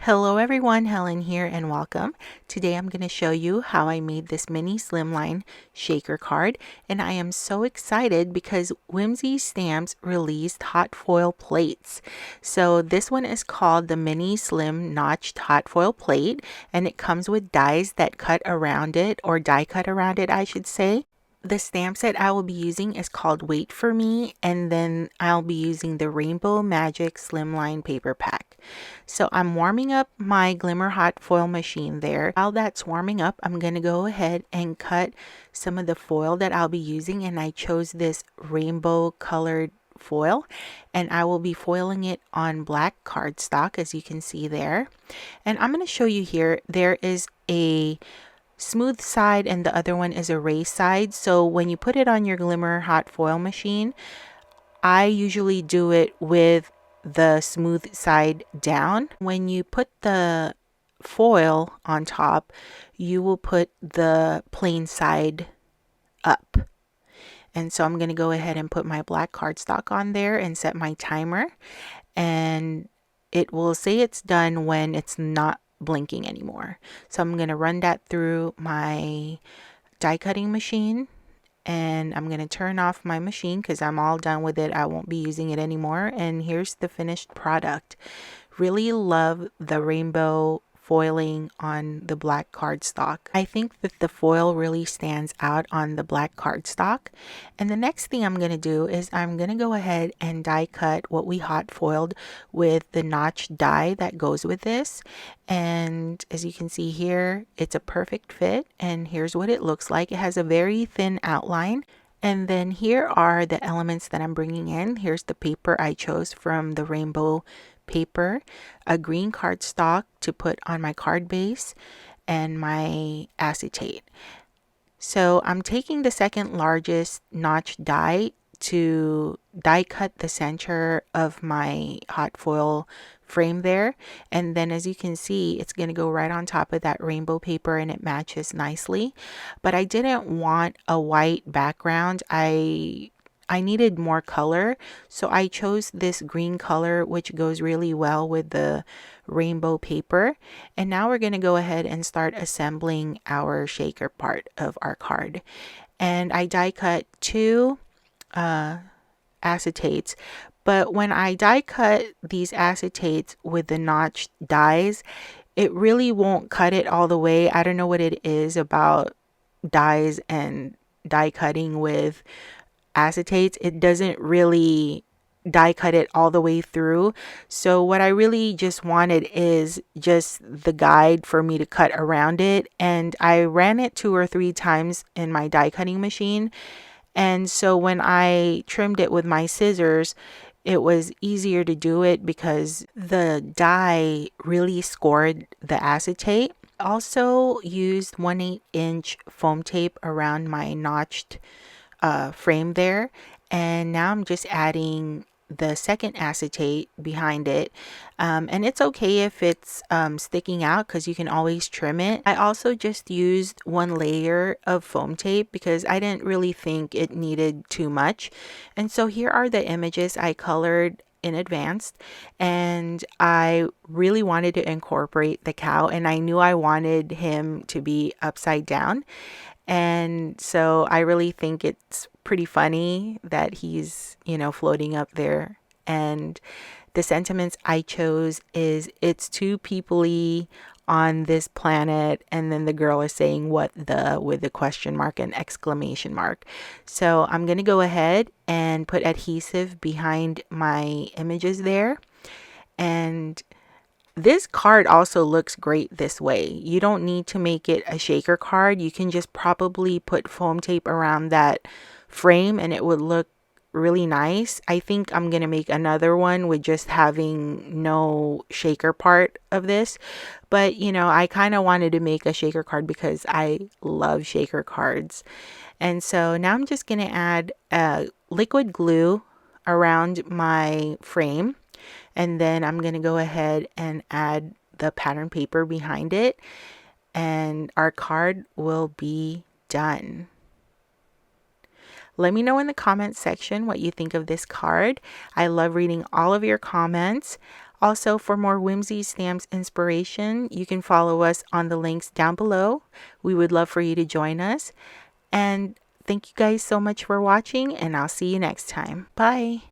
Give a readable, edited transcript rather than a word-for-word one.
Hello everyone, Helen here and welcome. Today I'm going to show you how I made this mini Slimline shaker card, and I am so excited because Whimsy Stamps released hot foil plates. So this one is called the Mini Slim Notched Hot Foil Plate, and it comes with dies that cut around it, or die cut around it I should say. The stamp set I will be using is called Wait For Me, and then I'll be using the Rainbow Magic Slimline paper pack. So I'm warming up my Glimmer Hot foil machine there. While that's warming up, I'm going to go ahead and cut some of the foil that I'll be using, and I chose this rainbow colored foil, and I will be foiling it on black cardstock, as you can see there. And I'm going to show you here, there is a smooth side and the other one is a raised side. So when you put it on your Glimmer Hot foil machine, I usually do it with the smooth side down. When you put the foil on top, you will put the plain side up. And so I'm going to go ahead and put my black cardstock on there and set my timer, and it will say it's done when it's not blinking anymore. So I'm going to run that through my die cutting machine, and I'm going to turn off my machine because I'm all done with it. I won't be using it anymore. And here's the finished product. Really love the rainbow foiling on the black cardstock. I think that the foil really stands out on the black cardstock. And the next thing I'm going to do is I'm going to go ahead and die cut what we hot foiled with the notch die that goes with this. And as you can see here, it's a perfect fit, and here's what it looks like. It has a very thin outline. And then here are the elements that I'm bringing in. Here's the paper I chose from the rainbow paper, a green cardstock to put on my card base, and my acetate. So I'm taking the second largest notch die to die cut the center of my hot foil frame there, and then as you can see, it's going to go right on top of that rainbow paper and it matches nicely. But I didn't want a white background. I needed more color, so I chose this green color, which goes really well with the rainbow paper. And now we're going to go ahead and start assembling our shaker part of our card. And I die cut two acetates, but when I die cut these acetates with the notched dies, it really won't cut it all the way. I don't know what it is about dies and die cutting with acetates. It doesn't really die cut it all the way through. So what I really just wanted is just the guide for me to cut around it, and I ran it 2 or 3 times in my die cutting machine. And so when I trimmed it with my scissors, it was easier to do it because the die really scored the acetate. Also used 1/8 inch foam tape around my notched frame there, and now I'm just adding the second acetate behind it, and it's okay if it's sticking out because you can always trim it. I also just used 1 layer of foam tape because I didn't really think it needed too much. And so here are the images I colored in advance, and I really wanted to incorporate the cow, and I knew I wanted him to be upside down. And so I really think it's pretty funny that he's, floating up there. And the sentiments I chose is, it's too peoply on this planet, and then the girl is saying what the with the question mark and exclamation mark. So I'm going to go ahead and put adhesive behind my images there. And this card also looks great this way. You don't need to make it a shaker card. You can just probably put foam tape around that frame and it would look really nice. I think I'm going to make another one with just having no shaker part of this. But, I kind of wanted to make a shaker card because I love shaker cards. And so now I'm just going to add liquid glue around my frame. And then I'm going to go ahead and add the pattern paper behind it, and our card will be done. Let me know in the comments section what you think of this card. I love reading all of your comments. Also, for more Whimsy Stamps inspiration, you can follow us on the links down below. We would love for you to join us. And thank you guys so much for watching, and I'll see you next time. Bye.